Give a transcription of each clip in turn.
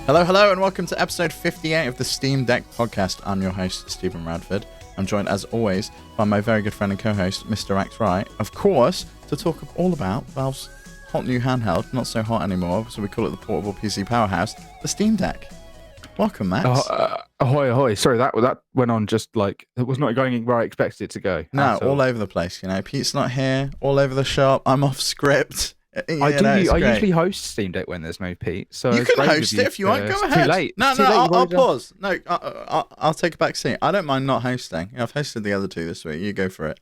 Hello, hello, and welcome to episode 58 of the Steam Deck podcast. I'm your host, Stephen Radford. I'm joined, as always, by my very good friend and co-host, Mr. Max Wright, of course, to talk all about Valve's hot new handheld, not so hot anymore, so we call it the portable PC powerhouse, the Steam Deck. Welcome, Max. Ahoy, ahoy. Sorry, that went on just like, it was not going where I expected it to go. No, all over the place, you know. Pete's not here, all over the shop, I'm off script. I usually host Steam Deck when there's no Pete. So you can host it if you want. Go ahead. Too late. I'll pause. No, I'll take a back seat. I don't mind not hosting. I've hosted the other two this week. You go for it.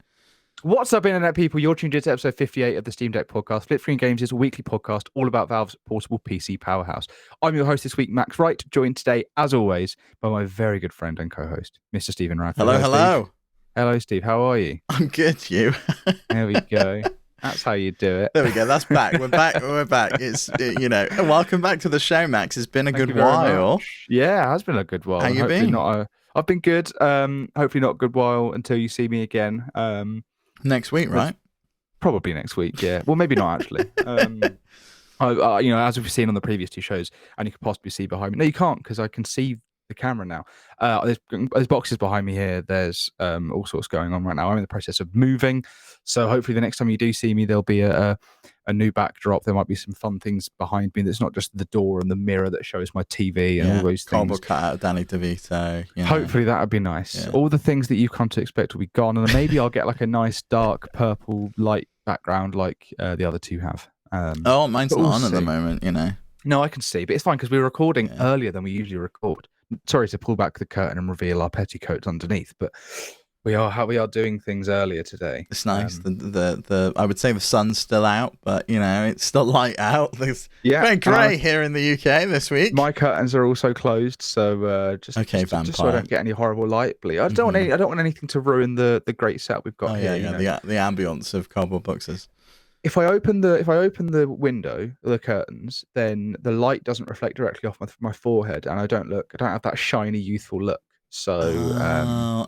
What's up, internet people? You're tuned in to episode 58 of the Steam Deck podcast. Flip Screen Games is a weekly podcast all about Valve's portable PC powerhouse. I'm your host this week, Max Wright, joined today, as always, by my very good friend and co-host, Mr. Stephen Radford. Hello. Steve. Hello, Steve. How are you? I'm good. You? There we go. That's how you do it. There we go. That's back. We're back. Welcome back to the show, Max. It's been a good while. Yeah, it has been a good while. How you been? I've been good. Hopefully not a good while until you see me again. Next week, right? Probably next week, yeah. Well, maybe not, actually. As we've seen on the previous two shows, and you can possibly see behind me. No, you can't, because I can see the camera now. There's boxes behind me here. There's all sorts going on right now. I'm in the process of moving, so hopefully the next time you do see me, there'll be a new backdrop. There might be some fun things behind me. That's not just the door and the mirror that shows my TV and all those things. Cardboard cut out of Danny DeVito. You know. Hopefully that would be nice. Yeah. All the things that you've come to expect will be gone, and maybe I'll get like a nice dark purple light background like the other two have. Mine's not on at the moment, you know. No, I can see, but it's fine because we're recording earlier than we usually record. Sorry to pull back the curtain and reveal our petticoats underneath, but we are doing things earlier today. It's nice. The I would say the sun's still out, but you know it's still light out. It's very grey here in the UK this week. My curtains are also closed, so just so I don't get any horrible light bleed. I don't want anything to ruin the great set we've got here. The ambience of cardboard boxes. If I open the window, the curtains, then the light doesn't reflect directly off my forehead, and I don't have that shiny, youthful look. So,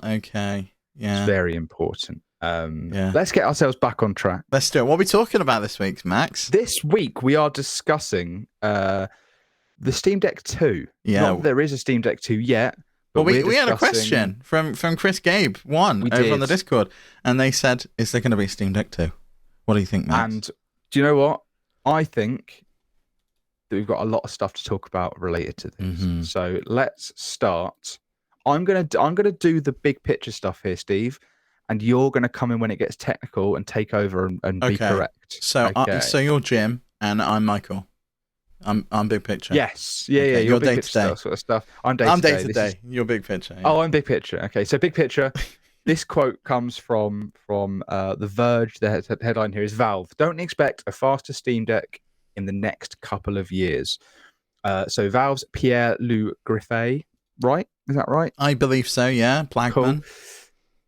okay, yeah, it's very important. Let's get ourselves back on track. Let's do it. What are we talking about this week, Max? This week we are discussing the Steam Deck 2. Yeah, not that there is a Steam Deck 2 yet. But we had a question from Chris Gabe on the Discord, and they said, "Is there going to be a Steam Deck 2?" What do you think, Max? And do you know what? I think that we've got a lot of stuff to talk about related to this. Mm-hmm. So let's start. I'm gonna do the big picture stuff here, Steve, and you're gonna come in when it gets technical and take over and be correct. So so you're Jim and I'm Michael. I'm big picture. Yes. Yeah. You're big picture sort of stuff. I'm day to day. You're big picture. Yeah. Oh, I'm big picture. Okay, so big picture. This quote comes from The Verge. The headline here is Valve don't expect a faster Steam Deck in the next couple of years. So Valve's Pierre-Loup Griffet, right? Is that right? I believe so, yeah. Plagman.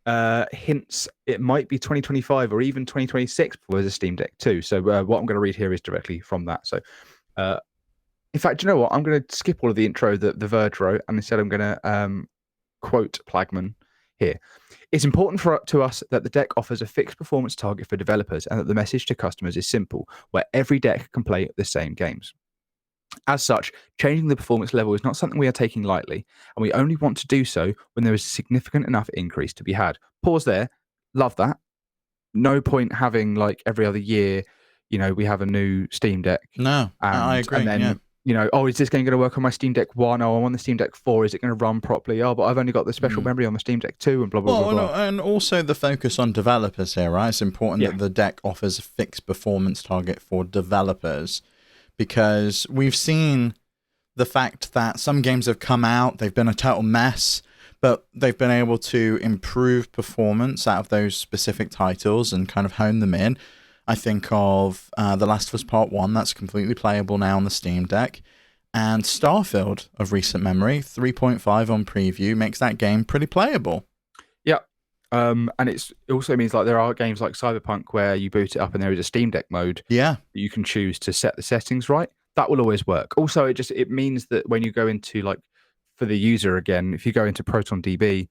Cool. Hints it might be 2025 or even 2026 before there's a Steam Deck 2. So what I'm going to read here is directly from that. So in fact, you know what? I'm going to skip all of the intro that The Verge wrote, and instead I'm going to quote Plagman here. It's important to us that the deck offers a fixed performance target for developers and that the message to customers is simple, where every deck can play the same games. As such, changing the performance level is not something we are taking lightly, and we only want to do so when there is a significant enough increase to be had. Pause there. Love that. No point having like every other year, we have a new Steam Deck. No, I agree. And then, is this game going to work on my Steam Deck 1? Oh, I'm on the Steam Deck 4. Is it going to run properly? Oh, but I've only got the special memory on the Steam Deck 2 and blah, blah, blah. And also the focus on developers here, right? It's important that the deck offers a fixed performance target for developers, because we've seen the fact that some games have come out, they've been a total mess, but they've been able to improve performance out of those specific titles and kind of hone them in. I think of The Last of Us Part 1, that's completely playable now on the Steam Deck. And Starfield, of recent memory, 3.5 on preview, makes that game pretty playable. Yeah. And it also means like there are games like Cyberpunk where you boot it up and there is a Steam Deck mode. Yeah. That you can choose to set the settings right. That will always work. Also, it means that when you go into, like, for the user again, if you go into ProtonDB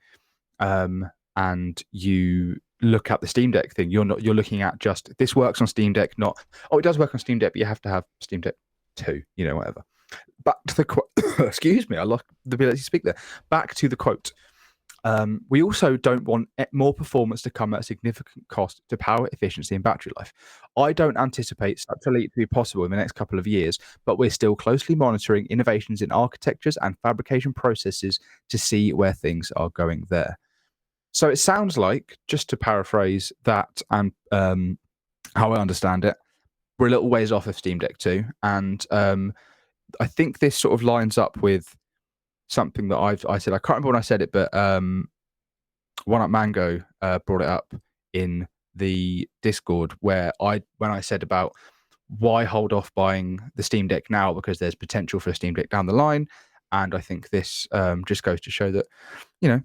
and you look at the Steam Deck thing, you're looking at just this works on Steam Deck, not it does work on Steam Deck, but you have to have Steam Deck 2, whatever. back to the quote. Excuse me, I lost the ability to speak there. Back to the quote. We also don't want more performance to come at a significant cost to power efficiency and battery life. I don't anticipate such a leap to be possible in the next couple of years, but we're still closely monitoring innovations in architectures and fabrication processes to see where things are going there. So it sounds like, just to paraphrase that and how I understand it, we're a little ways off of Steam Deck 2. And I think this sort of lines up with something that I said. I can't remember when I said it, but One Up Mango brought it up in the Discord when I said about why hold off buying the Steam Deck now because there's potential for a Steam Deck down the line. And I think this just goes to show that,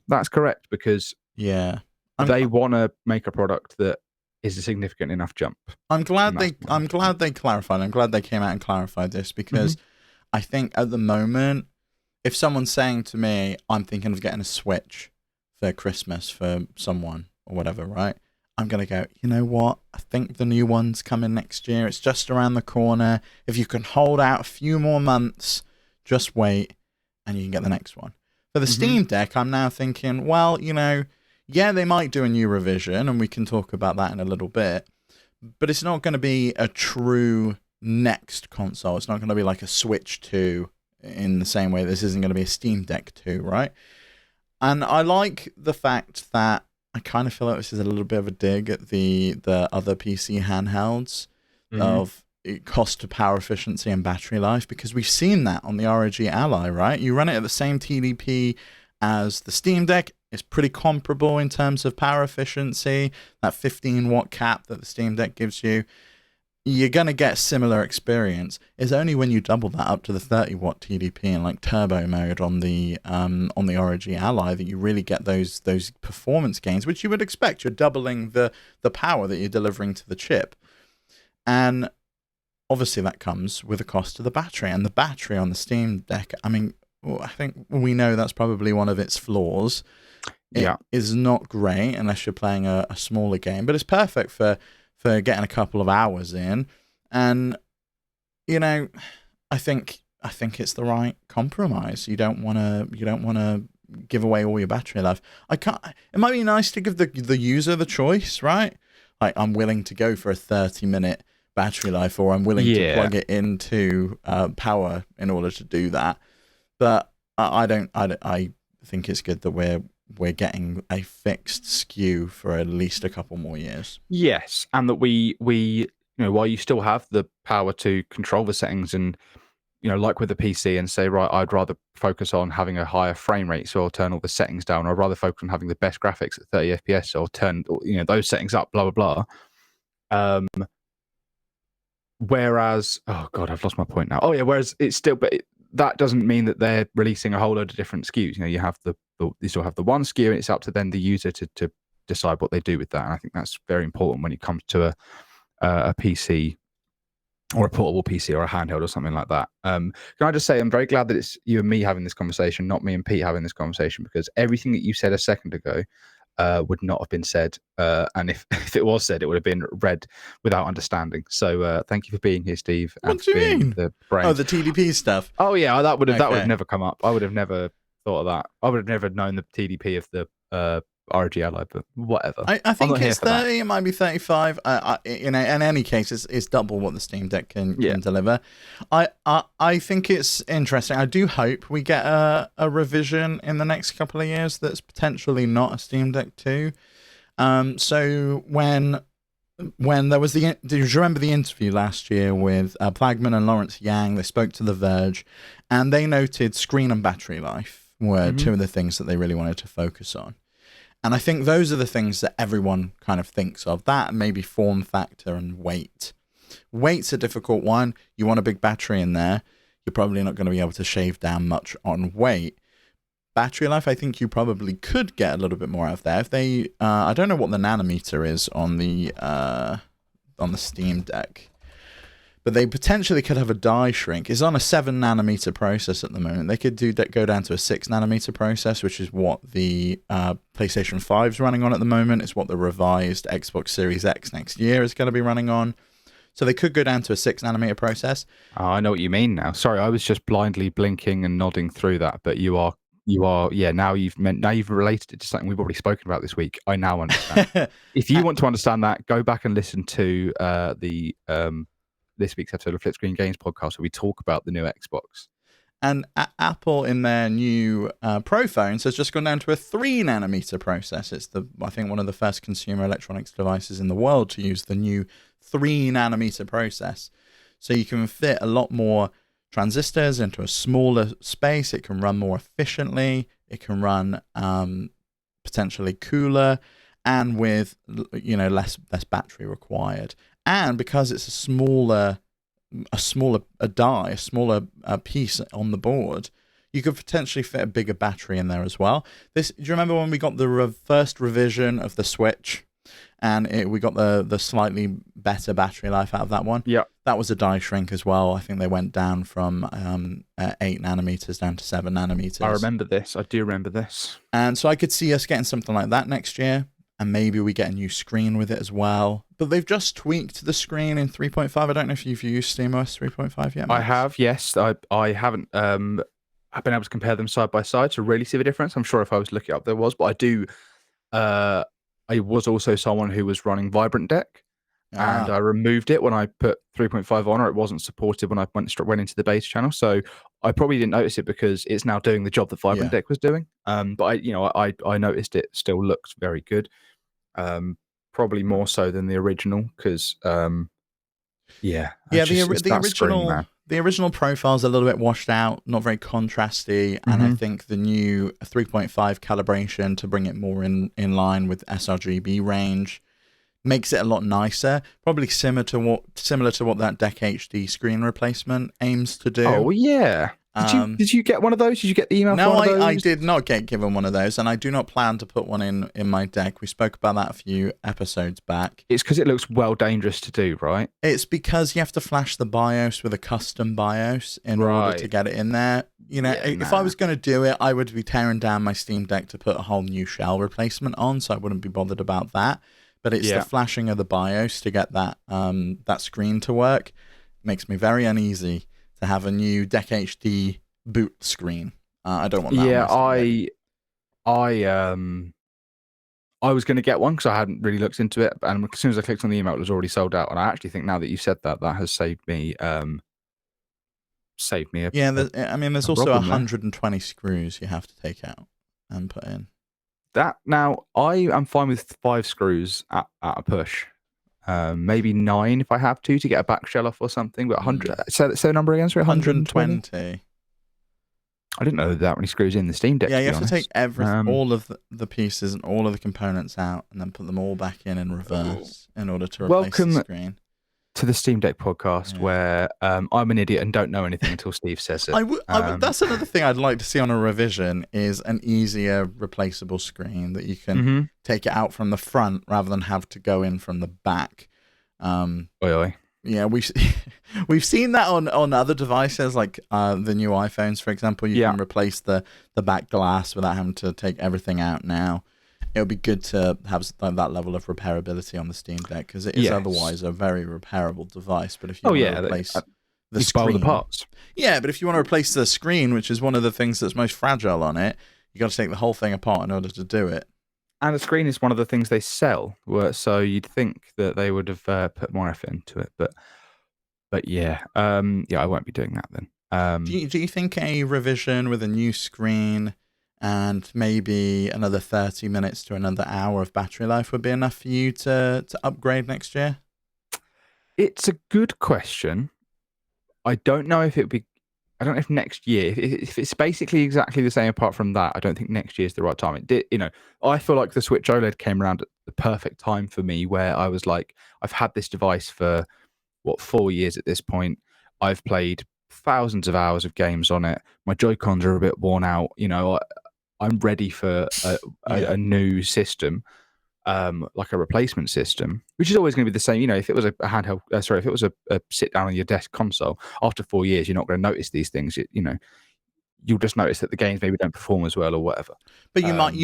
that's correct, because they want to make a product that is a significant enough jump. I'm glad they clarified. I'm glad they came out and clarified this, because I think at the moment, if someone's saying to me, I'm thinking of getting a Switch for Christmas for someone or whatever, right? I'm going to go, you know what? I think the new one's coming next year. It's just around the corner. If you can hold out a few more months, just wait and you can get the next one. For the Steam Deck, I'm now thinking, well, they might do a new revision, and we can talk about that in a little bit, but it's not going to be a true next console. It's not going to be like a Switch 2 in the same way this isn't going to be a Steam Deck 2, right? And I like the fact that I kind of feel like this is a little bit of a dig at the other PC handhelds of cost to power efficiency and battery life, because we've seen that on the ROG Ally, right? You run it at the same TDP as the Steam Deck. It's pretty comparable in terms of power efficiency. That 15 watt cap that the Steam Deck gives you, you're going to get similar experience. It's only when you double that up to the 30 watt TDP in like turbo mode on the ROG Ally that you really get those performance gains, which you would expect. You're doubling the power that you're delivering to the chip. And obviously that comes with a cost to the battery. And the battery on the Steam Deck, I mean, I think we know that's probably one of its flaws. It is not great unless you're playing a smaller game, but it's perfect for getting a couple of hours in. And I think it's the right compromise. You don't want to give away all your battery life. It might be nice to give the user the choice, right? Like, I'm willing to go for a 30-minute battery life, or I'm willing to plug it into power in order to do that. But I think it's good that we're getting a fixed SKU for at least a couple more years. Yes, and that we while you still have the power to control the settings, and like with the PC, and say, right, I'd rather focus on having a higher frame rate, so I'll turn all the settings down, or I'd rather focus on having the best graphics at 30 FPS, so I'll turn those settings up, blah blah blah. Whereas, oh god, I've lost my point now. Oh yeah, whereas it's still, that doesn't mean that they're releasing a whole load of different SKUs. You still have the one SKU, and it's up to then the user to decide what they do with that. And I think that's very important when it comes to a PC, or a portable PC, or a handheld, or something like that. Can I just say, I'm very glad that it's you and me having this conversation, not me and Pete having this conversation, because everything that you said a second ago would not have been said, and if it was said, it would have been read without understanding. So thank you for being here, Steve. What do you mean? The brains. Oh, the TDP stuff. Oh yeah, that would have never come up. I would have never thought of that. I would have never known the TDP of the ROG Ally, but whatever. I think it's 30. It might be 35. In any case, it's double what the Steam Deck can deliver. I think it's interesting. I do hope we get a revision in the next couple of years that's potentially not a Steam Deck 2. So when there was do you remember the interview last year with Plagman and Lawrence Yang? They spoke to The Verge, and they noted screen and battery life were two of the things that they really wanted to focus on. And I think those are the things that everyone kind of thinks of. That and maybe form factor and weight. Weight's a difficult one. You want a big battery in there. You're probably not going to be able to shave down much on weight. Battery life, I think you probably could get a little bit more out of there. If they, I don't know what the nanometer is on the Steam Deck, but they potentially could have a die shrink. It's on a 7 nanometer process at the moment. They could go down to a 6 nanometer process, which is what the PlayStation 5 is running on at the moment. It's what the revised Xbox Series X next year is going to be running on. So they could go down to a 6-nanometer process. Oh, I know what you mean now. Sorry, I was just blindly blinking and nodding through that, but you are. Yeah. Now you've related it to something we've already spoken about this week. I now understand. If you want to understand that, go back and listen to the this week's episode of Flip Screen Games podcast where we talk about the new Xbox. And Apple, in their new Pro phones, has just gone down to a 3-nanometer process. It's I think one of the first consumer electronics devices in the world to use the new 3-nanometer process. So you can fit a lot more transistors into a smaller space. It can run more efficiently. It can run potentially cooler, and with less battery required. And because it's a smaller piece on the board, you could potentially fit a bigger battery in there as well. Do you remember when we got the first revision of the Switch, and we got the slightly better battery life out of that one? Yeah, that was a die shrink as well. I think they went down from 8 nanometers down to 7 nanometers. I remember this. I do remember this. And so I could see us getting something like that next year. And maybe we get a new screen with it as well. But they've just tweaked the screen in 3.5. I don't know if you've used SteamOS 3.5 yet, Max. I have, yes. I haven't I've been able to compare them side by side to really see the difference. I'm sure if I was looking up there was, but I do. I was also someone who was running Vibrant Deck, and I removed it when I put 3.5 on, or it wasn't supported when I went into the beta channel. So I probably didn't notice it because it's now doing the job that Vibrant Deck was doing. But I noticed it still looks very good. Probably more so than the original because the original profile's a little bit washed out, not very contrasty, and I think the new 3.5 calibration to bring it more in line with sRGB range makes it a lot nicer. Probably similar to what that Deck HD screen replacement aims to do. Oh yeah. Did you get one of those? Did you get the email? No, I did not get given one of those, and I do not plan to put one in my deck. We spoke about that a few episodes back. It's because it looks dangerous to do, right? It's because you have to flash the BIOS with a custom BIOS in order to get it in there. If I was going to do it, I would be tearing down my Steam Deck to put a whole new shell replacement on, so I wouldn't be bothered about that. But it's the flashing of the BIOS to get that screen to work. It makes me very uneasy to have a new Deck HD boot screen. I don't want that. Yeah, I was going to get one because I hadn't really looked into it, and as soon as I clicked on the email, it was already sold out. And I actually think now that you said that has saved me. There's also 120 screws you have to take out and put in. That now I am fine with 5 screws at a push. Maybe 9 if I have to get a back shell off or something. But 100. So the number again, sorry, 120. I didn't know there were that many screws in the Steam Deck. Yeah, you have to take everything, all of the pieces and all of the components out, and then put them all back in reverse in order to replace the screen. To the Steam Deck podcast, where I'm an idiot and don't know anything until Steve says it. That's another thing I'd like to see on a revision is an easier replaceable screen that you can take it out from the front rather than have to go in from the back. Yeah, we've seen that on other devices like the new iPhones, for example. You can replace the back glass without having to take everything out now. It would be good to have that level of repairability on the Steam Deck because it is otherwise a very repairable device. But if you want to replace the screen, the parts. Yeah, but if you want to replace the screen, which is one of the things that's most fragile on it, you got to take the whole thing apart in order to do it. And the screen is one of the things they sell, so you'd think that they would have put more effort into it. But I won't be doing that then. Do you think a revision with a new screen and maybe another 30 minutes to another hour of battery life would be enough for you to upgrade next year? It's a good question. I don't know if next year, if it's basically exactly the same apart from that, I don't think next year is the right time. It did, I feel like the Switch OLED came around at the perfect time for me where I was like, I've had this device for 4 years at this point. I've played thousands of hours of games on it. My Joy-Cons are a bit worn out. I'm ready for a new system, like a replacement system, which is always going to be the same. If it was a handheld, if it was a sit down on your desk console, after 4 years, you're not going to notice these things. You'll just notice that the games maybe don't perform as well or whatever. But you might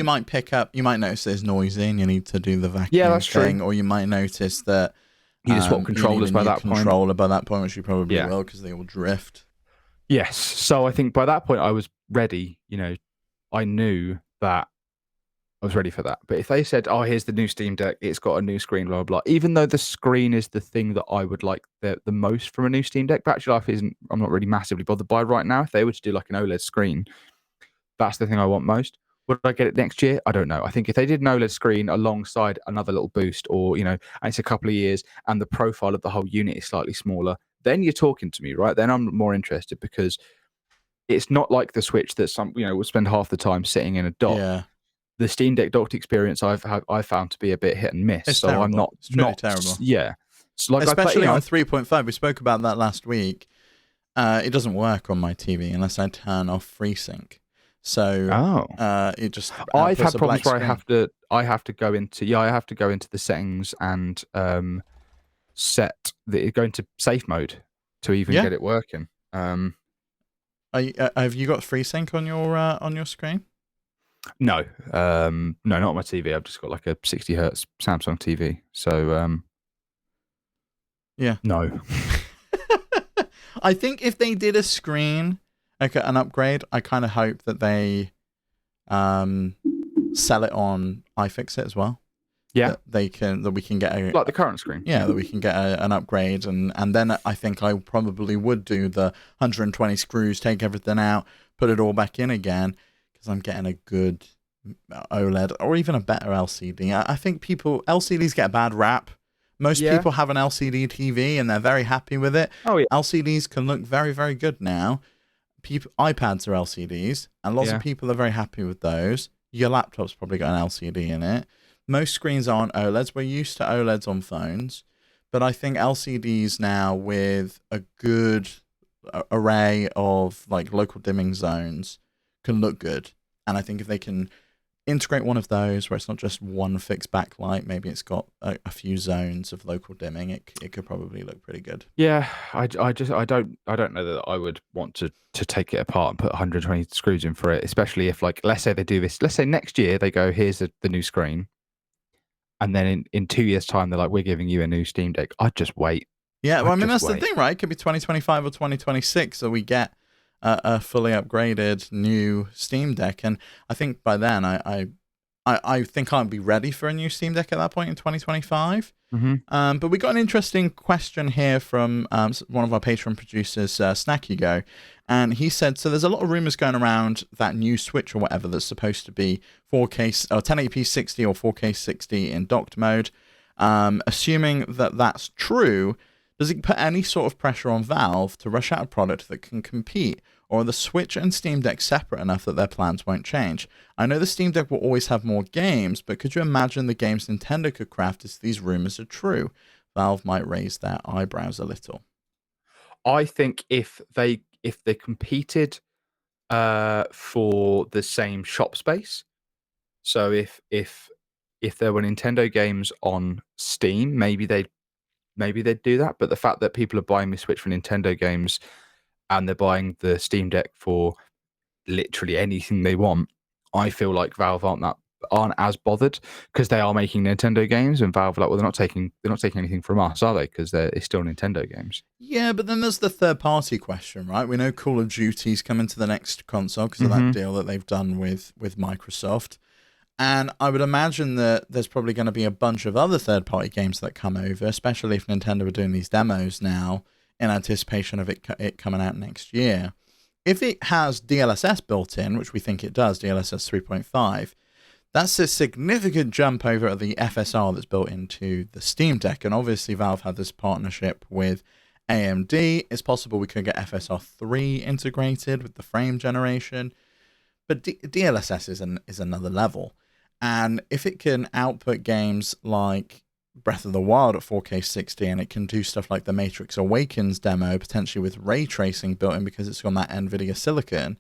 notice there's noisy and you need to do the vacuum thing, or you might notice that You just swap You controllers need a by new that point. controller by that point, which you probably Yeah. will because they all drift. Yes. So I think by that point I was ready. I knew that I was ready for that. But if they said, "Oh, here's the new Steam Deck. It's got a new screen, blah blah," blah, even though the screen is the thing that I would like the most from a new Steam Deck, Battery Life isn't. I'm not really massively bothered by right now. If they were to do like an OLED screen, that's the thing I want most. Would I get it next year? I don't know. I think if they did an OLED screen alongside another little boost, or and it's a couple of years, and the profile of the whole unit is slightly smaller, then you're talking to me, right? Then I'm more interested because it's not like the Switch that will spend half the time sitting in a dock. Yeah. The Steam Deck docked experience I've found to be a bit hit and miss. It's so terrible. I'm not It's really terrible. Yeah. So like especially on 3.5. We spoke about that last week. It doesn't work on my TV unless I turn off FreeSync. So it just I've had problems where I have to go into the settings and go into safe mode to even get it working. Have you got FreeSync on your screen? No, no, not on my TV. I've just got like a 60 hertz Samsung TV. So yeah, no. I think if they did a screen, like an upgrade, I kind of hope that they sell it on iFixit as well. Yeah, that we can get like the current screen. Yeah, that we can get an upgrade, and then I think I probably would do the 120 screws, take everything out, put it all back in again, because I'm getting a good OLED or even a better LCD. I think LCDs get a bad rap. Most people have an LCD TV and they're very happy with it. Oh yeah, LCDs can look very, very good now. iPads are LCDs, and lots of people are very happy with those. Your laptop's probably got an LCD in it. Most screens aren't OLEDs. We're used to OLEDs on phones, but I think LCDs now with a good array of like local dimming zones can look good. And I think if they can integrate one of those where it's not just one fixed backlight, maybe it's got a few zones of local dimming, it could probably look pretty good. Yeah, I don't know that I would want to take it apart and put 120 screws in for it, especially if, like, let's say they do this, let's say next year they go, here's the new screen, and then in 2 years' time they're like, we're giving you a new Steam Deck. I'd just wait. Yeah, well, I mean, that's the thing, right? It could be 2025 or 2026 so we get a fully upgraded new Steam Deck, and I think by then I think I'll be ready for a new Steam Deck at that point in 2025. Mm-hmm. But we got an interesting question here from one of our Patreon producers, Snackygo, and he said, so there's a lot of rumors going around that new Switch or whatever that's supposed to be 4K or 1080p 60 or 4K 60 in docked mode. Assuming that that's true, does it put any sort of pressure on Valve to rush out a product that can compete? Or are the Switch and Steam Deck separate enough that their plans won't change? I know the Steam Deck will always have more games, but could you imagine the games Nintendo could craft if these rumors are true? Valve might raise their eyebrows a little. I think if they competed for the same shop space, so if there were Nintendo games on Steam, maybe they'd do that. But the fact that people are buying the Switch for Nintendo games and they're buying the Steam Deck for literally anything they want, I feel like Valve aren't as bothered because they are making Nintendo games, and Valve they're not taking anything from us, are they? Because it's still Nintendo games. Yeah, but then there's the third party question, right? We know Call of Duty's coming to the next console because of that deal that they've done with Microsoft. And I would imagine that there's probably going to be a bunch of other third-party games that come over, especially if Nintendo are doing these demos now in anticipation of it coming out next year. If it has DLSS built in, which we think it does, DLSS 3.5, that's a significant jump over the FSR that's built into the Steam Deck. And obviously Valve had this partnership with AMD. It's possible we could get FSR 3 integrated with the frame generation. But DLSS is another level. And if it can output games like Breath of the Wild at 4K 60, and it can do stuff like the Matrix Awakens demo, potentially with ray tracing built in because it's on that NVIDIA silicon,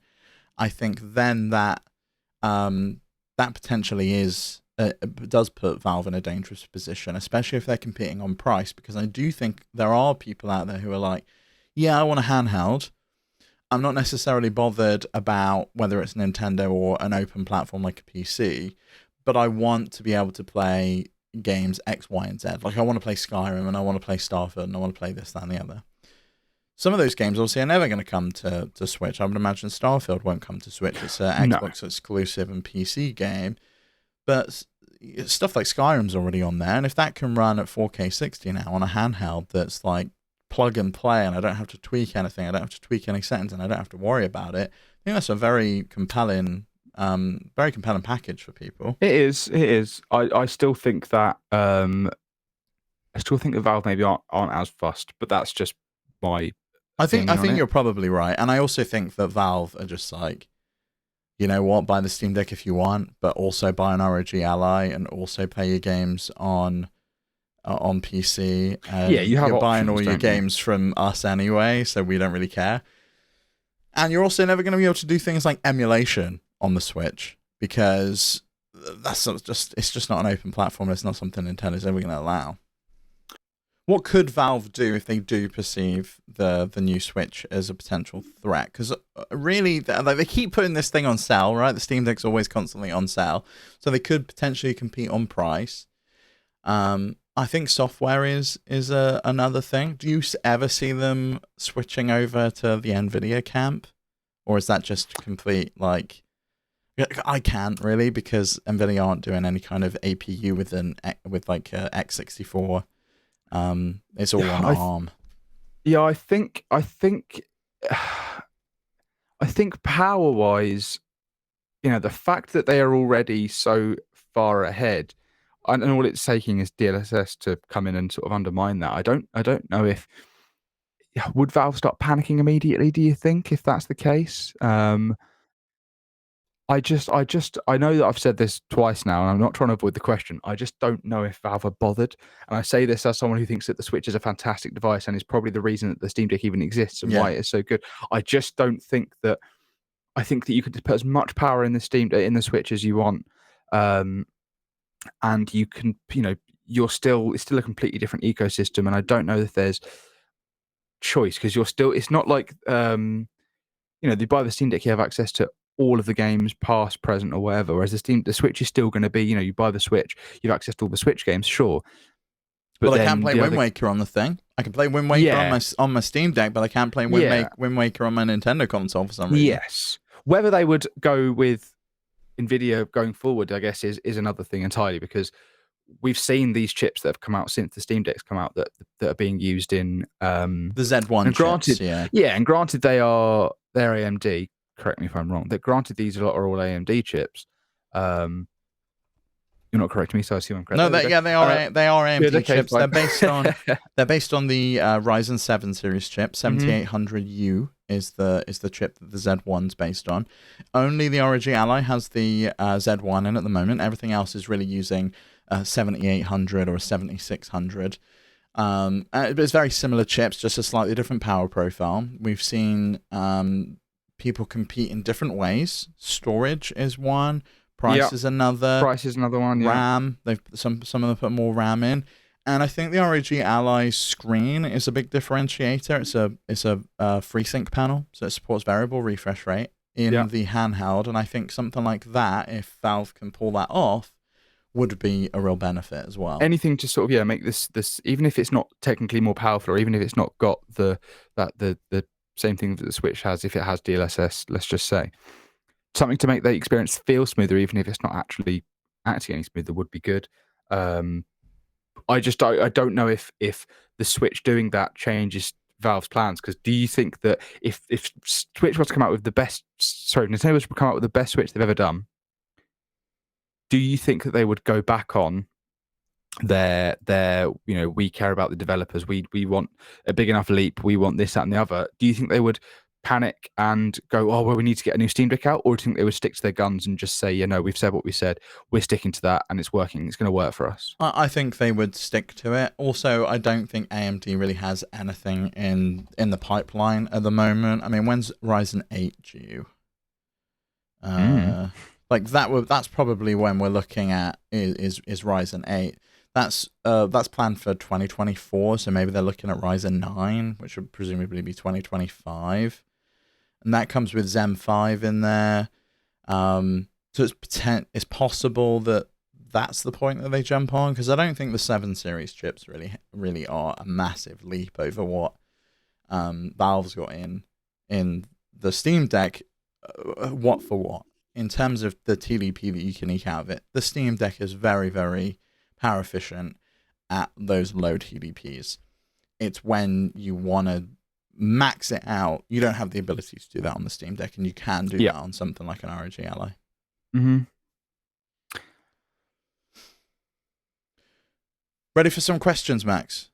I think then that potentially does put Valve in a dangerous position, especially if they're competing on price, because I do think there are people out there who are like, yeah, I want a handheld. I'm not necessarily bothered about whether it's Nintendo or an open platform like a PC, but I want to be able to play games X, Y, and Z. Like I want to play Skyrim and I want to play Starfield and I want to play this, that, and the other. Some of those games obviously are never going to come to Switch. I would imagine Starfield won't come to Switch. It's an Xbox exclusive and PC game. But stuff like Skyrim's already on there, and if that can run at 4K 60 now on a handheld that's like plug and play, and I don't have to tweak anything, I don't have to tweak any settings, and I don't have to worry about it, I think that's a very compelling package for people. It is. I still think that Valve maybe aren't as fussed, but that's just my. I think you're probably right, and I also think that Valve are just like, you know what, buy the Steam Deck if you want, but also buy an ROG Ally and also play your games on PC. You're buying all your games from us anyway, so we don't really care. And you're also never going to be able to do things like emulation on the Switch because it's just not an open platform. It's not something Nintendo's ever going to allow. What could Valve do if they do perceive the new Switch as a potential threat? Because really, they keep putting this thing on sale, right? The Steam Deck's always constantly on sale, so they could potentially compete on price. I think software is another thing. Do you ever see them switching over to the NVIDIA camp, or is that just complete like? I can't really because NVIDIA aren't doing any kind of APU with x64. It's all on ARM. Yeah, I think power wise, the fact that they are already so far ahead, and all it's taking is DLSS to come in and sort of undermine that. I don't know if would Valve start panicking immediately. Do you think if that's the case? I know that I've said this twice now, and I'm not trying to avoid the question. I just don't know if Valve are bothered. And I say this as someone who thinks that the Switch is a fantastic device and is probably the reason that the Steam Deck even exists and why it is so good. I just don't think that. I think that you could put as much power in the Switch as you want, and you can, it's still a completely different ecosystem. And I don't know if there's choice because it's not like, you buy the Steam Deck, you have access to all of the games, past, present, or whatever. Whereas the Switch is still going to be, you buy the Switch, you have access to all the Switch games, sure. But I can't play Wind Waker on the thing. I can play Wind Waker on my Steam Deck, but I can't play Wind Waker on my Nintendo console for some reason. Yes. Whether they would go with NVIDIA going forward, I guess, is another thing entirely, because we've seen these chips that have come out since the Steam Deck's come out that are being used in the Z1 chips. And granted they're AMD. Correct me if I'm wrong. That granted these are all AMD chips. You're not correcting me, so I assume I'm correct. No, they are AMD chips. They're based on the Ryzen 7 series chip. 7800U is the chip that the Z1's based on. Only the ROG Ally has the Z1 in at the moment. Everything else is really using 7800 or 7600. But it's very similar chips, just a slightly different power profile. We've seen people compete in different ways. Storage is one. Price is another. Price is another one. Yeah. RAM. Some of them put more RAM in, and I think the ROG Ally screen is a big differentiator. It's a FreeSync panel, so it supports variable refresh rate in the handheld, and I think something like that, if Valve can pull that off, would be a real benefit as well. Anything to sort of make this even if it's not technically more powerful, or even if it's not got the same thing that the Switch has, if it has DLSS, let's just say. Something to make the experience feel smoother, even if it's not actually acting any smoother, would be good. I don't know if the Switch doing that changes Valve's plans. Because do you think that if Switch was to come out with Nintendo was to come out with the best Switch they've ever done, do you think that they would go back on their we care about the developers, we want a big enough leap, we want this, that, and the other? Do you think they would panic and go, oh well, we need to get a new Steam Deck out, or do you think they would stick to their guns and just say, we've said what we said, we're sticking to that, and it's working, it's going to work for us? I think they would stick to it. Also, I don't think AMD really has anything in the pipeline at the moment. I mean, when's Ryzen 8 due? Like that's probably when we're looking at is Ryzen 8. That's planned for 2024, so maybe they're looking at Ryzen 9, which would presumably be 2025. And that comes with Zen 5 in there. So it's possible that that's the point that they jump on, because I don't think the 7 series chips really are a massive leap over what Valve's got in the Steam Deck. What for what in terms of the TDP that you can eke out of it, the Steam Deck is very, very power efficient at those low TDPs. It's when you want to max it out, you don't have the ability to do that on the Steam Deck, and you can do that on something like an ROG Ally. Mm-hmm. Ready for some questions, Max?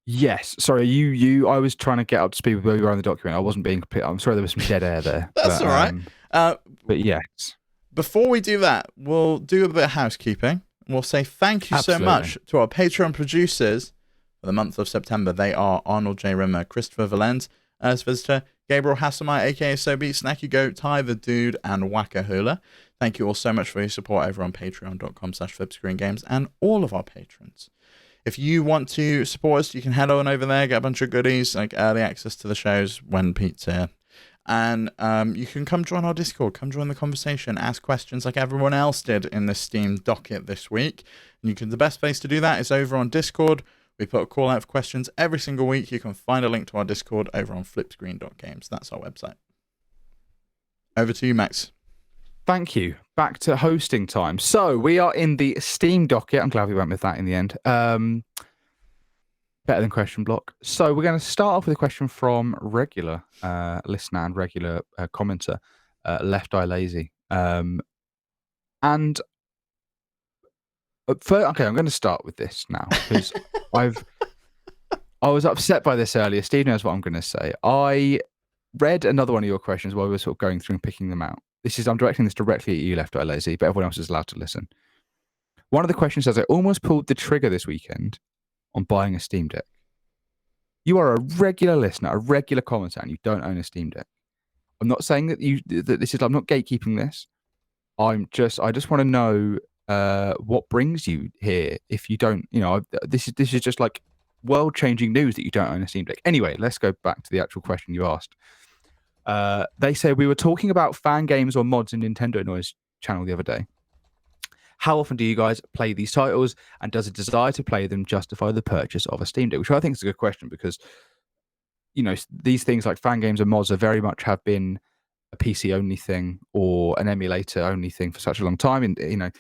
Yes. Sorry, I was trying to get up to speed with where you were on the document. I wasn't being complete. I'm sorry, there was some dead air there. That's all right. But yes. Before we do that, we'll do a bit of housekeeping. We'll say thank you so much to our Patreon producers for the month of September. They are Arnold J. Rimmer, Christopher Valens, Ernest Visitor, Gabriel Hasselmeyer, aka Sobeat, Snacky Goat, Ty the Dude, and Wakahula. Thank you all so much for your support over on patreon.com/FlipScreenGames and all of our patrons. If you want to support us, you can head on over there, get a bunch of goodies, like early access to the shows when Pete's here. And you can come join our Discord, come join the conversation, ask questions like everyone else did in the Steam docket this week. And the best place to do that is over on Discord. We put a call out for questions every single week. You can find a link to our Discord over on flipscreen.games. That's our website. Over to you, Max. Thank you. Back to hosting time. So we are in the Steam docket. I'm glad we went with that in the end. Better than question block. So we're going to start off with a question from regular listener and regular commenter, Left Eye Lazy. Okay, I'm going to start with this now because I was upset by this earlier. Steve knows what I'm going to say. I read another one of your questions while we were sort of going through and picking them out. I'm directing this directly at you, Left Eye Lazy, but everyone else is allowed to listen. One of the questions says, I almost pulled the trigger this weekend on buying a Steam Deck. You are a regular listener, a regular commenter, and you don't own a Steam Deck. I'm not saying that I'm not gatekeeping this. I just want to know what brings you here if you don't, this is just like world-changing news that you don't own a Steam Deck. Anyway, let's go back to the actual question you asked. They say we were talking about fan games or mods in Nintendo Noise channel the other day. How often do you guys play these titles, and does a desire to play them justify the purchase of a Steam Deck? Which I think is a good question because, these things like fan games and mods are very much have been a PC only thing or an emulator only thing for such a long time. And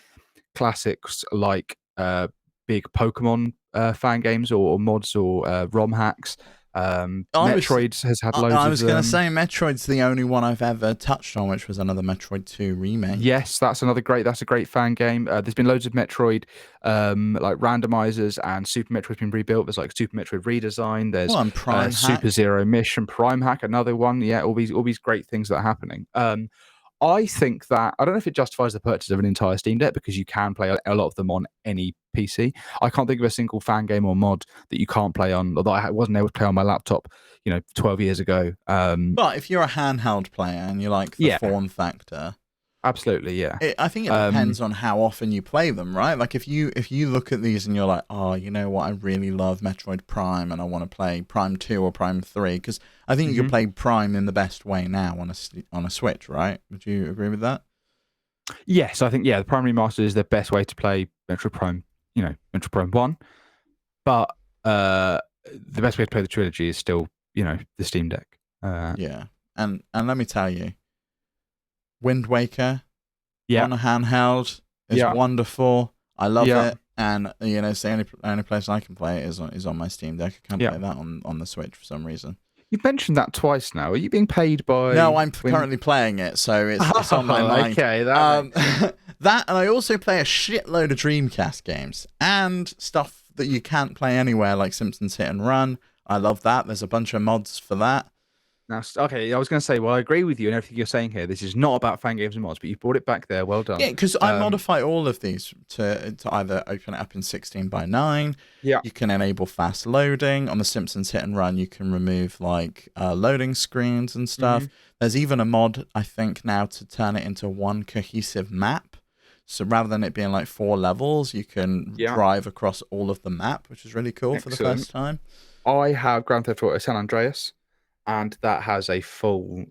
classics like big Pokemon fan games or mods or ROM hacks. Metroid has had loads of I was going to say Metroid's the only one I've ever touched on, which was another Metroid 2 remake. Yes, that's a great fan game. There's been loads of Metroid like randomizers, and Super Metroid's been rebuilt. There's like Super Metroid redesign. There's Prime Super Zero Mission, Prime Hack, another one. Yeah, all these great things that are happening. I think that I don't know if it justifies the purchase of an entire Steam Deck because you can play a lot of them on any PC. I can't think of a single fan game or mod that you can't play on, or that I wasn't able to play on my laptop, 12 years ago. But if you're a handheld player and you like the form factor, absolutely, yeah. I think it depends on how often you play them, right? Like if you look at these and you're like, oh, you know what, I really love Metroid Prime and I want to play Prime 2 or Prime 3, because I think you can play Prime in the best way now on a Switch, right? Would you agree with that? Yes, I think the Prime Remastered is the best way to play Metroid Prime. Metroid Prime 1, but the best way to play the trilogy is still, the Steam Deck. And let me tell you, Wind Waker on a handheld is wonderful. I love it, and it's the only place I can play it is on my Steam Deck. I can't play that on the Switch for some reason. You've mentioned that twice now. Are you being paid by? No, I'm currently playing it, so it's on my mind. Okay, that, and I also play a shitload of Dreamcast games and stuff that you can't play anywhere, like Simpsons Hit and Run. I love that. There's a bunch of mods for that. Now, okay, I was going to say, well, I agree with you and everything you're saying here. This is not about fan games and mods, but you brought it back there. Well done. Yeah, because I modify all of these to either open it up in 16:9. Yeah. You can enable fast loading. On the Simpsons Hit and Run, you can remove loading screens and stuff. There's even a mod, I think, now to turn it into one cohesive map. So rather than it being like 4 levels, you can drive across all of the map, which is really cool for the first time. I have Grand Theft Auto San Andreas, and that has a full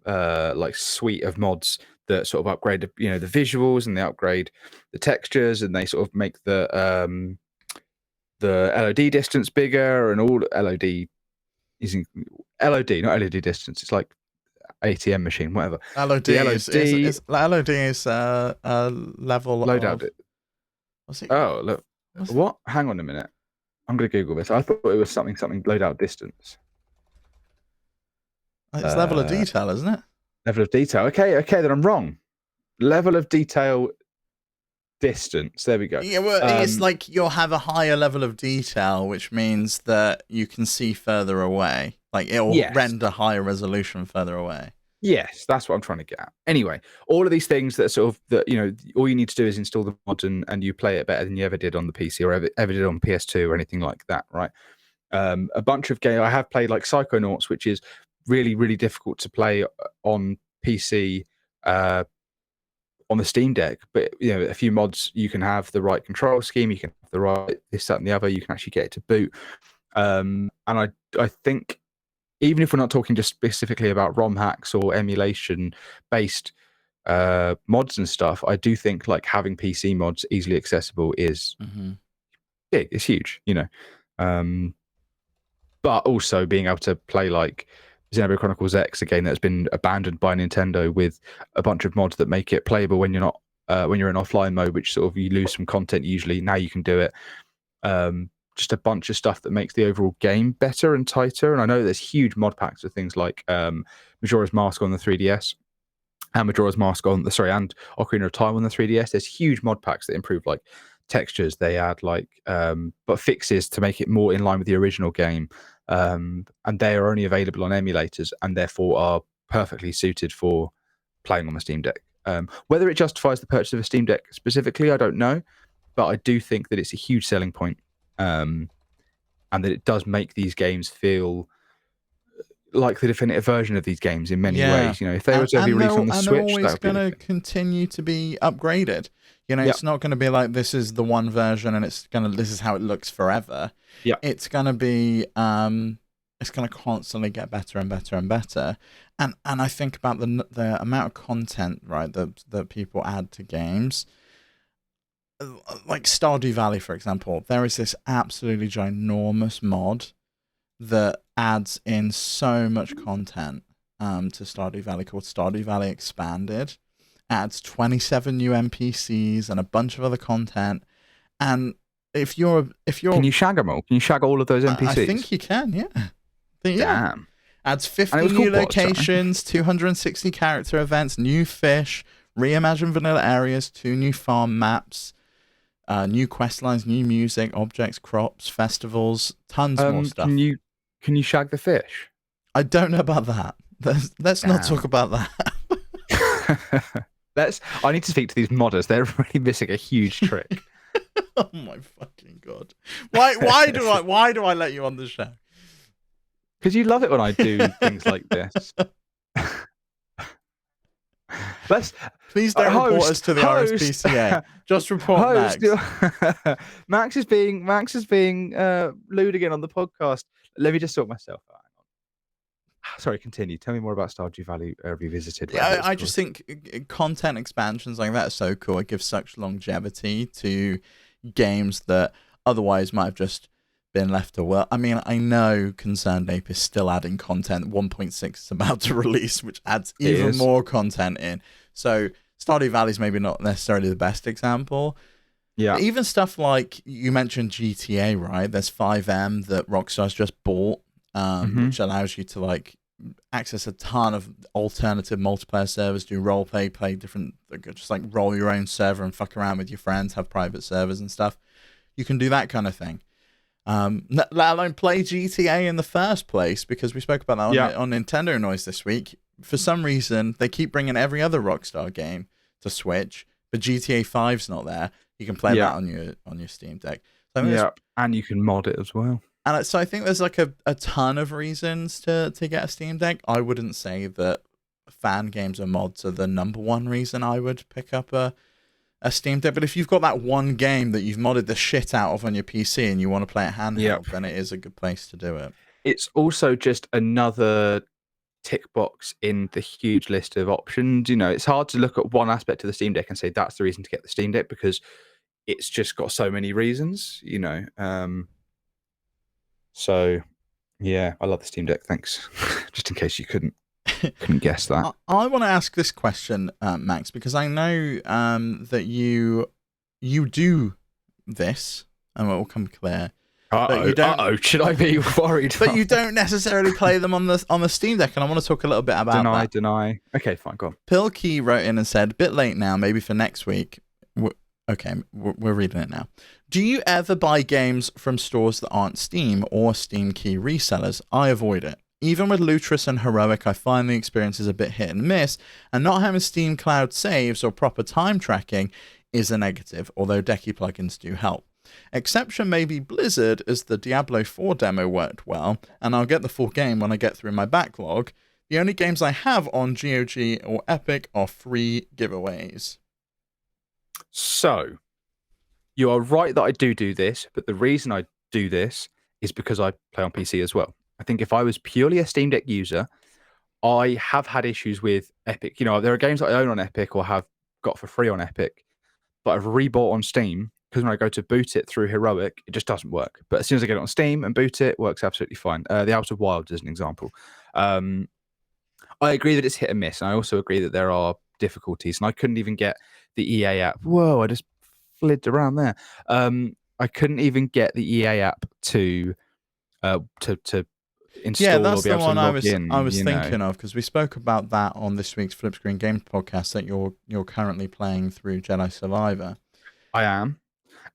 suite of mods that sort of upgrade the visuals, and they upgrade the textures, and they sort of make the LOD distance bigger, and all LOD isn't LOD, not LED distance. It's like ATM machine, whatever. LOD is LOD is a level loadout. What's it? Oh, look. What? Hang on a minute. I'm going to Google this. I thought it was something loadout distance. It's level of detail, isn't it? Level of detail. Okay, then I'm wrong. Level of detail distance. There we go. Yeah, well, it's like you'll have a higher level of detail, which means that you can see further away. Like it'll render higher resolution further away. Yes, that's what I'm trying to get at. Anyway, all of these things that sort of all you need to do is install the mod and you play it better than you ever did on the PC or ever did on PS2 or anything like that, right? A bunch of games I have played, like Psychonauts, which is really, really difficult to play on PC on the Steam Deck, but a few mods, you can have the right control scheme, you can have the right this, that, and the other, you can actually get it to boot. And I think, even if we're not talking just specifically about ROM hacks or emulation based mods and stuff, I do think like having PC mods easily accessible is big. It's huge, but also being able to play like Xenoblade Chronicles X, a game that's been abandoned by Nintendo, with a bunch of mods that make it playable when you're not when you're in offline mode, which sort of you lose some content usually. Now you can do it. Just a bunch of stuff that makes the overall game better and tighter. And I know there's huge mod packs of things like Majora's Mask on the 3DS and Majora's Mask on the and Ocarina of Time on the 3DS. There's huge mod packs that improve like textures. They add like but fixes to make it more in line with the original game. And they are only available on emulators and therefore are perfectly suited for playing on the Steam Deck. Whether it justifies the purchase of a Steam Deck specifically, I don't know, but I do think that it's a huge selling point. And that it does make these games feel like the definitive version of these games in many ways. If they were to be released on the Switch, they're always going to continue to be upgraded. It's not going to be like this is the one version and this is how it looks forever. Yeah, it's going to be it's going to constantly get better and better and better. And I think about the amount of content, right, that people add to games. Like Stardew Valley, for example, there is this absolutely ginormous mod that adds in so much content to Stardew Valley called Stardew Valley Expanded. Adds 27 new NPCs and a bunch of other content. And if you're can you shag them all? Can you shag all of those NPCs? I think you can, yeah. Damn. Adds 50 new locations, 260 character events, new fish, reimagined vanilla areas, 2 new farm maps. New quest lines, new music, objects, crops, festivals, tons more stuff. Can you shag the fish? I don't know about that. Let's not talk about that. I need to speak to these modders. They're really missing a huge trick. Oh my fucking god! Why do I let you on the show? Because you love it when I do things like this. Please don't report us to the RSPCA. Just report Max. Max is being lewd again on the podcast. Let me just sort myself out. Sorry, continue. Tell me more about Stardew Valley Revisited. Yeah, I just think content expansions like that are so cool. It gives such longevity to games that otherwise might have just been left to work. I mean, I know Concerned Ape is still adding content. 1.6 is about to release, which adds even more content in. So Stardew Valley is maybe not necessarily the best example. Yeah. But even stuff like you mentioned GTA, right? There's 5M that Rockstar's just bought, which allows you to like access a ton of alternative multiplayer servers, do role play different, just like roll your own server and fuck around with your friends, have private servers and stuff. You can do that kind of thing. Let alone play GTA in the first place, because we spoke about that on Nintendo Noise this week. For some reason, they keep bringing every other Rockstar game to Switch, but GTA 5's not there. You can play that on your Steam Deck. So and you can mod it as well. And so I think there's like a ton of reasons to get a Steam Deck. I wouldn't say that fan games or mods are the number one reason I would pick up a Steam Deck, but if you've got that one game that you've modded the shit out of on your PC and you want to play it handheld, then it is a good place to do it. It's also just another tick box in the huge list of options. You know, it's hard to look at one aspect of the Steam Deck and say that's the reason to get the Steam Deck, because it's just got so many reasons, you know. So yeah, I love the Steam Deck. Thanks. Just in case you couldn't guess that. I want to ask this question, Max, because I know that you do this, and it will come clear. Should I be worried? But you don't necessarily play them on the Steam Deck, and I want to talk a little bit about that. Deny. Okay, fine, go on. Pilkey wrote in and said, "Bit late now, maybe for next week." We're reading it now. Do you ever buy games from stores that aren't Steam or Steam key resellers? I avoid it. Even with Lutris and Heroic, I find the experience is a bit hit and miss, and not having Steam Cloud saves or proper time tracking is a negative, although Decky plugins do help. Exception may be Blizzard, as the Diablo 4 demo worked well, and I'll get the full game when I get through my backlog. The only games I have on GOG or Epic are free giveaways. So, you are right that I do this, but the reason I do this is because I play on PC as well. I think if I was purely a Steam Deck user, I have had issues with Epic. You know, there are games that I own on Epic or have got for free on Epic, but I've rebought on Steam, because when I go to boot it through Heroic, it just doesn't work. But as soon as I get it on Steam and boot it, works absolutely fine. The Outer Wilds is an example. I agree that it's hit and miss, and I also agree that there are difficulties, and I couldn't even get the EA app. Whoa, I just flid around there. I couldn't even get the EA app to install. Yeah, that's or be the able one to log I was thinking of, because we spoke about that on this week's Flip Screen Games podcast, that you're currently playing through Jedi Survivor. I am,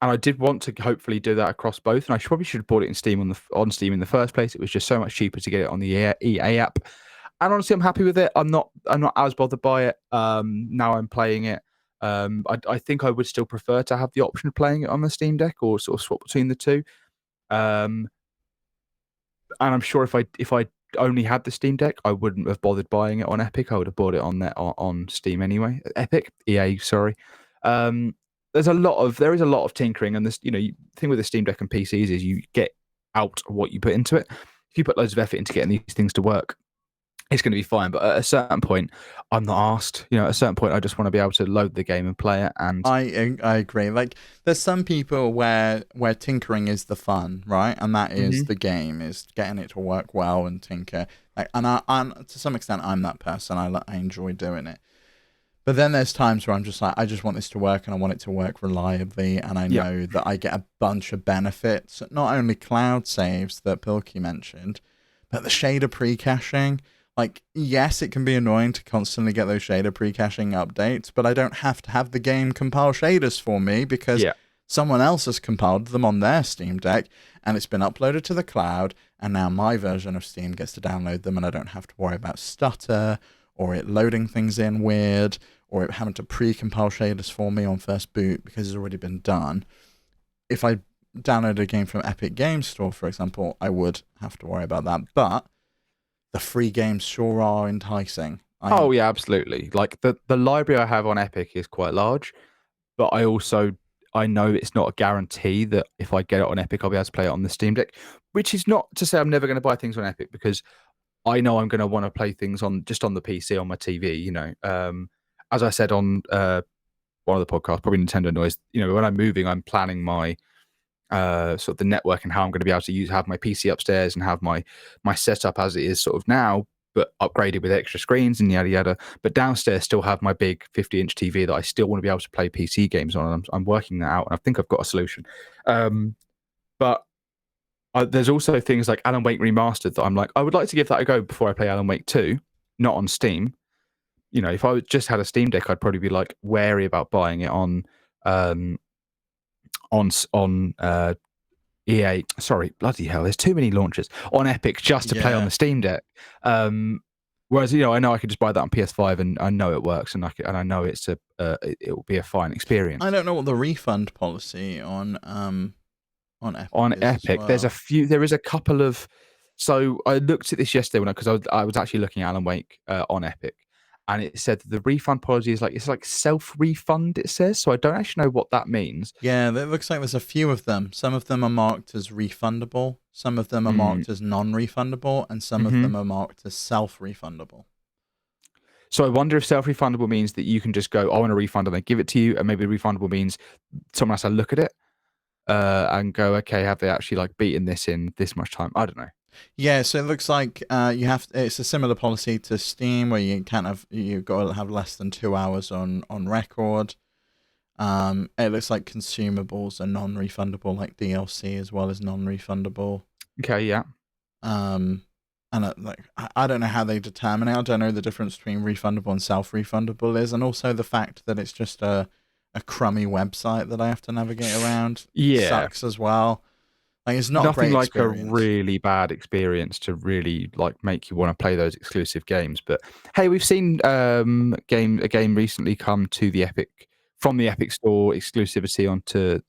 and I did want to hopefully do that across both, and I probably should have bought it in Steam on Steam in the first place. It was just so much cheaper to get it on the EA app, and honestly, I'm happy with it. I'm not as bothered by it. Now I'm playing it. I think I would still prefer to have the option of playing it on the Steam Deck, or sort of swap between the two. And I'm sure if I only had the Steam Deck, I wouldn't have bothered buying it on Epic. I would have bought it on Steam anyway. EA, sorry. There is a lot of tinkering, and this, you know, the thing with the Steam Deck and PCs is you get out what you put into it. If you put loads of effort into getting these things to work, it's going to be fine. But at a certain point, I'm not asked. You know, at a certain point, I just want to be able to load the game and play it. And I agree. Like, there's some people where tinkering is the fun, right? And that is the game, is getting it to work well and tinker. Like, and to some extent, I'm that person. I enjoy doing it. But then there's times where I'm just like, I just want this to work, and I want it to work reliably, and I know that I get a bunch of benefits. Not only cloud saves that Pilkey mentioned, but the shader pre-caching. Like, yes, it can be annoying to constantly get those shader pre-caching updates, but I don't have to have the game compile shaders for me, because someone else has compiled them on their Steam Deck, and it's been uploaded to the cloud, and now my version of Steam gets to download them, and I don't have to worry about stutter, or it loading things in weird, or it having to pre-compile shaders for me on first boot because it's already been done. If I download a game from Epic Games Store, for example, I would have to worry about that, but the free games sure are enticing. Oh yeah, absolutely. Like the library I have on Epic is quite large, but I know it's not a guarantee that if I get it on Epic, I'll be able to play it on the Steam Deck, which is not to say I'm never going to buy things on Epic, because I know I'm going to want to play things on the PC on my TV, you know. As I said on one of the podcasts, probably Nintendo Noise, you know, when I'm moving, I'm planning my sort of the network and how I'm going to be able to have my PC upstairs and have my setup as it is sort of now, but upgraded with extra screens and yada yada. But downstairs still have my big 50-inch TV that I still want to be able to play PC games on. And I'm working that out, and I think I've got a solution. But there's also things like Alan Wake Remastered that I'm like, I would like to give that a go before I play Alan Wake 2, not on Steam. You know, if I just had a Steam Deck, I'd probably be like wary about buying it on EA. Sorry, bloody hell, there's too many launchers on Epic just to play on the Steam Deck. Whereas, you know, I know I could just buy that on PS5 and I know it works, and I know it will be a fine experience. I don't know what the refund policy on Epic. On Epic, well, there is a couple of. So I looked at this yesterday because I was actually looking at Alan Wake on Epic, and it said that the refund policy is it's like self-refund, it says. So I don't actually know what that means. Yeah, it looks like there's a few of them. Some of them are marked as refundable, some of them are marked as non-refundable, and some of them are marked as self-refundable. So I wonder if self-refundable means that you can just go, I want a refund, and they give it to you, and maybe refundable means someone has to look at it and go, okay, have they actually beaten this in this much time? I don't know. Yeah, so it looks like it's a similar policy to Steam where you've got to have less than 2 hours on record. It looks like consumables are non-refundable, like DLC as well as non-refundable. Okay, yeah. And I don't know how they determine it. I don't know the difference between refundable and self-refundable is, and also the fact that it's just a crummy website that I have to navigate around. Yeah, sucks as well. It's not nothing like a really bad experience to really make you want to play those exclusive games. But hey, we've seen a game recently come to the from the Epic Store exclusivity onto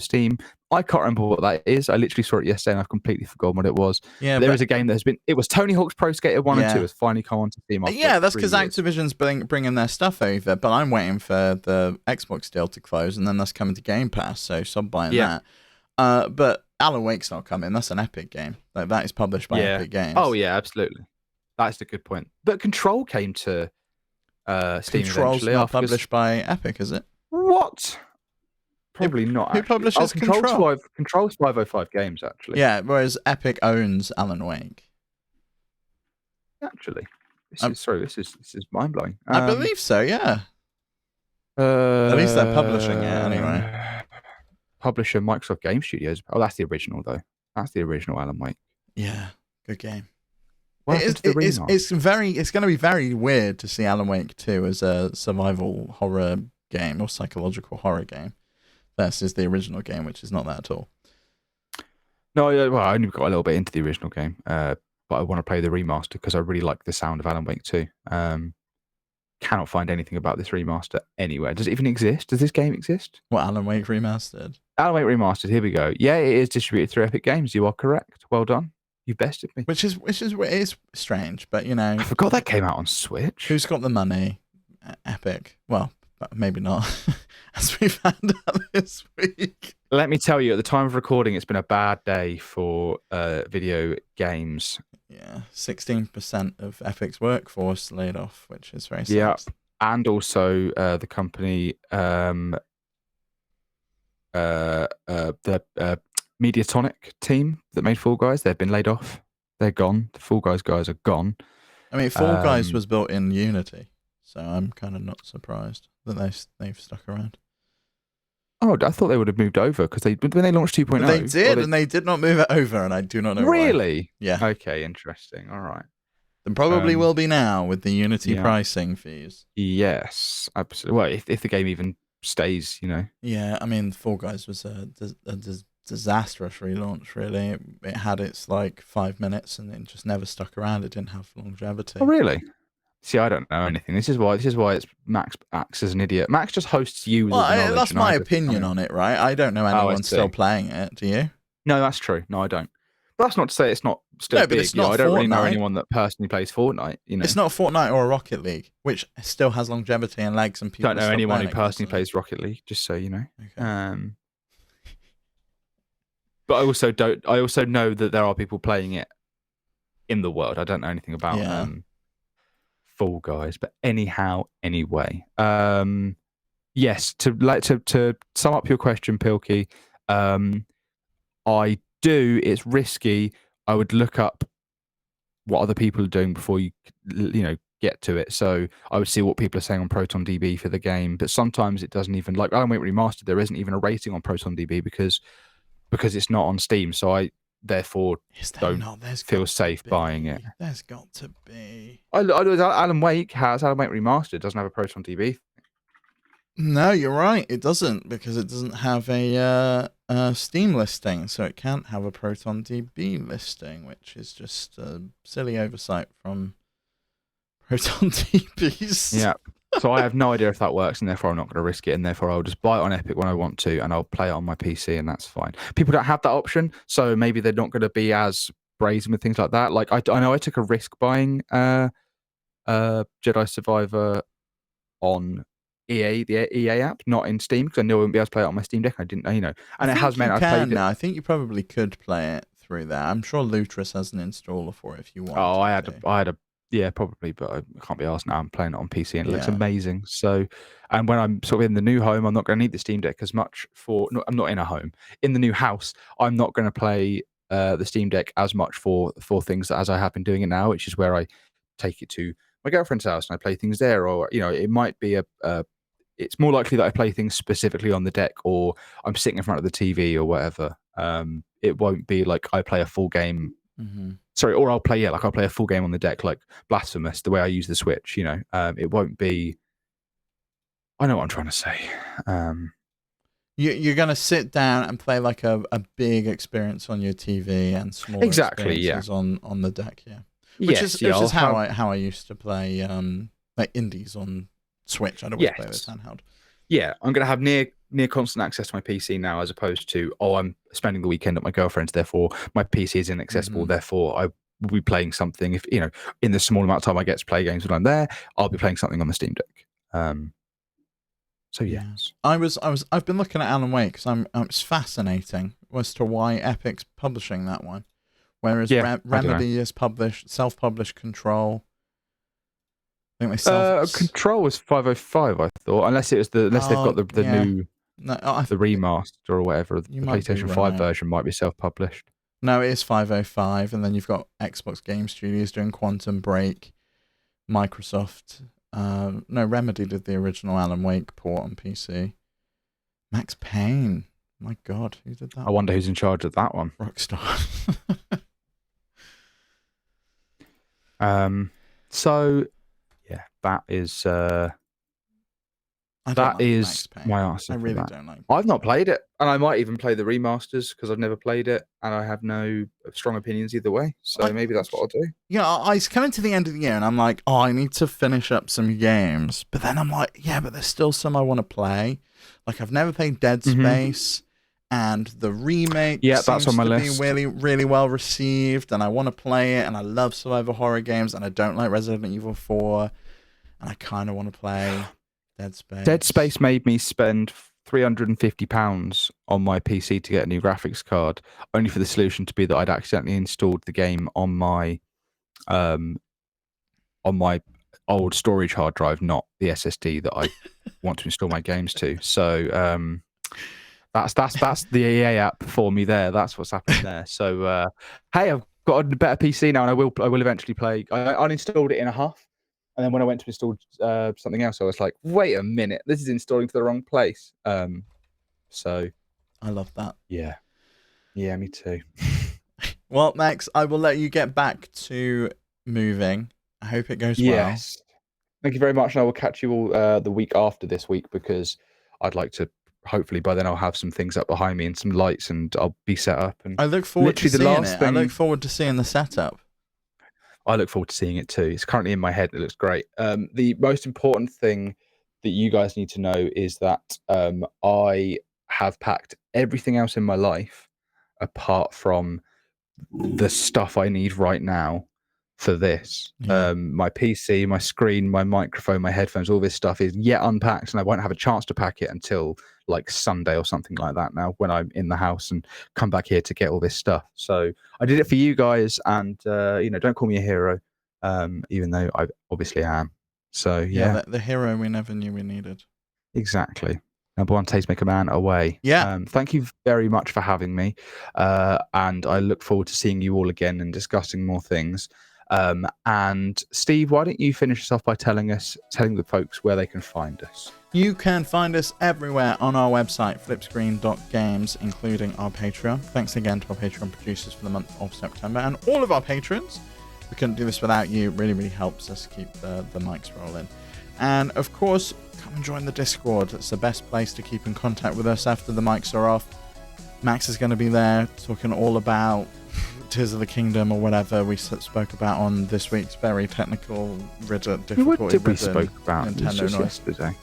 Steam. I can't remember what that is. I literally saw it yesterday and I've completely forgotten what it was. Yeah, there is a game that it was Tony Hawk's Pro Skater 1 and 2 has finally come onto Steam. Yeah, that's because Activision's bringing their stuff over, but I'm waiting for the Xbox deal to close and then that's coming to Game Pass, so stop buying that. But Alan Wake's not coming. That's an Epic game. That is published by Epic Games. Oh yeah, absolutely. That's a good point. But Control came to Steam Control's eventually. Not published by Epic, is it? What? Probably not. Who publishes Control? Control's 505 Games, actually. Yeah, whereas Epic owns Alan Wake. Actually, this is mind blowing. I believe so. Yeah. At least they're publishing it anyway. Publisher Microsoft Game Studios. Oh, that's the original though. That's the original Alan Wake. Yeah, good game. It's going to be very weird to see Alan Wake 2 as a survival horror game or psychological horror game versus the original game, which is not that at all. No, well, I only got a little bit into the original game, but I want to play the remaster because I really like the sound of Alan Wake 2. Cannot find anything about this remaster anywhere. Does it even exist? Does this game exist? What, Alan Wake Remastered? Alan Wake Remastered, here we go. Yeah, it is distributed through Epic Games. You are correct. Well done. You bested me. Which is strange, but I forgot that came out on Switch. Who's got the money? Epic. Well, maybe not, as we found out this week. Let me tell you, at the time of recording, it's been a bad day for video games. Yeah, 16% of Epic's workforce laid off, which is very sad. Yeah, and also the company, the Mediatonic team that made Fall Guys, they've been laid off. They're gone. The Fall Guys are gone. I mean, Fall Guys was built in Unity, so I'm kind of not surprised that they've stuck around. Oh, I thought they would have moved over because when they launched 2.0. They did, and they did not move it over, and I do not know really? Why. Yeah. Okay, interesting. All right. There probably will be now with the Unity pricing fees. Yes, absolutely. Well, if the game even stays, Yeah, I mean, Fall Guys was a disastrous relaunch, really. It had its 5 minutes, and it just never stuck around. It didn't have longevity. Oh, really? See, I don't know anything. This is why it's Max acts as an idiot. Max just hosts you. Well, that's my opinion on it, right? I don't know anyone still playing it. Do you? No, that's true. No, I don't. But that's not to say it's not still big. It's not I don't really know anyone that personally plays Fortnite. It's not Fortnite or a Rocket League, which still has longevity and legs, and people don't know anyone who personally plays Rocket League. Just so you know. Okay. But I also know that there are people playing it in the world. I don't know anything about Fall Guys, but anyway, yes. To sum up your question, Pilkey, it's risky. I would look up what other people are doing before you get to it. So I would see what people are saying on ProtonDB for the game, but sometimes it doesn't even Alan Wake Remastered. There isn't even a rating on ProtonDB because it's not on Steam. So I therefore don't feel safe buying it. There's got to be. Alan Wake Remastered doesn't have a ProtonDB. No, you're right. It doesn't, because it doesn't have a Steam listing, so it can't have a ProtonDB listing, which is just a silly oversight from ProtonDB's. Yeah. So I have no idea if that works, and therefore I'm not going to risk it, and therefore I'll just buy it on Epic when I want to, and I'll play it on my PC, and that's fine. People don't have that option, so maybe they're not going to be as brazen with things like that. I know I took a risk buying Jedi Survivor on EA, the EA app, not in Steam, because I knew I wouldn't be able to play it on my Steam Deck. I didn't know, and it has meant I played it. Now. I think you probably could play it through there. I'm sure Lutris has an installer for it if you want. Oh, I had a, yeah, probably, but I can't be asked now. I'm playing it on PC and it looks amazing. So, and when I'm sort of in the new home, I'm not going to need the Steam Deck as much for. No, I'm not in a home. In the new house, I'm not going to play the Steam Deck as much for things as I have been doing it now, which is where I take it to my girlfriend's house and I play things there, or it might be it's more likely that I play things specifically on the deck, or I'm sitting in front of the TV or whatever. It won't be like I play a full game. Mm-hmm. Sorry, or I'll play a full game on the deck, like Blasphemous, the way I use the Switch. It won't be. I know what I'm trying to say. You're going to sit down and play like a big experience on your TV and small experiences on the deck, yeah. Which is how I used to play like indies on Switch. I'd always play with handheld. Yeah, I'm going to have near constant access to my PC now, as opposed to I'm spending the weekend at my girlfriend's, therefore my PC is inaccessible. Mm-hmm. Therefore, I will be playing something. If in the small amount of time I get to play games when I'm there, I'll be playing something on the Steam Deck. So yes, I've been looking at Alan Wake because it's fascinating as to why Epic's publishing that one, whereas Remedy is self-published Control. I think Control was 505, I thought, unless it was they've got the new the remaster or whatever. The PlayStation 5 version might be self-published. No, it is 505, and then you've got Xbox Game Studios doing Quantum Break, Microsoft. Remedy did the original Alan Wake port on PC. Max Payne, my God, who did that? I wonder who's in charge of that one. Rockstar. So. Yeah, that is my answer. I really don't like. I've not played it, and I might even play the remasters because I've never played it, and I have no strong opinions either way. So maybe that's what I'll do. Yeah, I was coming to the end of the year, and I'm like, I need to finish up some games, but then I'm like, but there's still some I want to play. Like I've never played Dead Space. And the remake that's on my list. Be really, really well received, and I want to play it, and I love survival horror games, and I don't like Resident Evil 4, and I kind of want to play Dead Space. Dead Space made me spend £350 on my PC to get a new graphics card, only for the solution to be that I'd accidentally installed the game on my old storage hard drive, not the SSD that I want to install my games to. So That's the EA app for me there. That's what's happened there. So, hey, I've got a better PC now, and I will eventually play. I uninstalled it in a huff, and then when I went to install something else, I was like, wait a minute, this is installing to the wrong place. So I love that. Yeah, me too. Well, Max, I will let you get back to moving. I hope it goes well. Yes. Thank you very much, and I will catch you all the week after this week, because I'd like to. Hopefully by then I'll have some things up behind me and some lights, and I'll be set up. And I look forward to seeing it. I look forward to seeing the setup. I look forward to seeing it too. It's currently in my head. It looks great. The most important thing that you guys need to know is that I have packed everything else in my life apart from the stuff I need right now for this. My PC, my screen, my microphone, my headphones, all this stuff is yet unpacked, and I won't have a chance to pack it until like Sunday or something like that now, when I'm in the house and come back here to get all this stuff. So I did it for you guys, and don't call me a hero, even though I obviously am. So yeah, the hero we never knew we needed. Exactly. Number one tastemaker man away. Yeah. Thank you very much for having me, and I look forward to seeing you all again and discussing more things. And Steve, why don't you finish us off by telling the folks where they can find us? You can find us everywhere on our website, flipscreen.games, including our Patreon. Thanks again to our Patreon producers for the month of September, and all of our patrons. We couldn't do this without you. It really, really helps us keep the mics rolling. And of course, come and join the Discord. It's the best place to keep in contact with us after the mics are off. Max is going to be there talking all about Tears of the Kingdom or whatever we spoke about on this week's very technical, difficulty. What did we spoke about? Nintendo noise yesterday.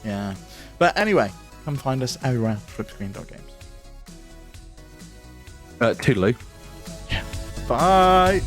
Yeah. But anyway, come find us everywhere, flipscreen.games. Toodaloo. Yeah. Bye.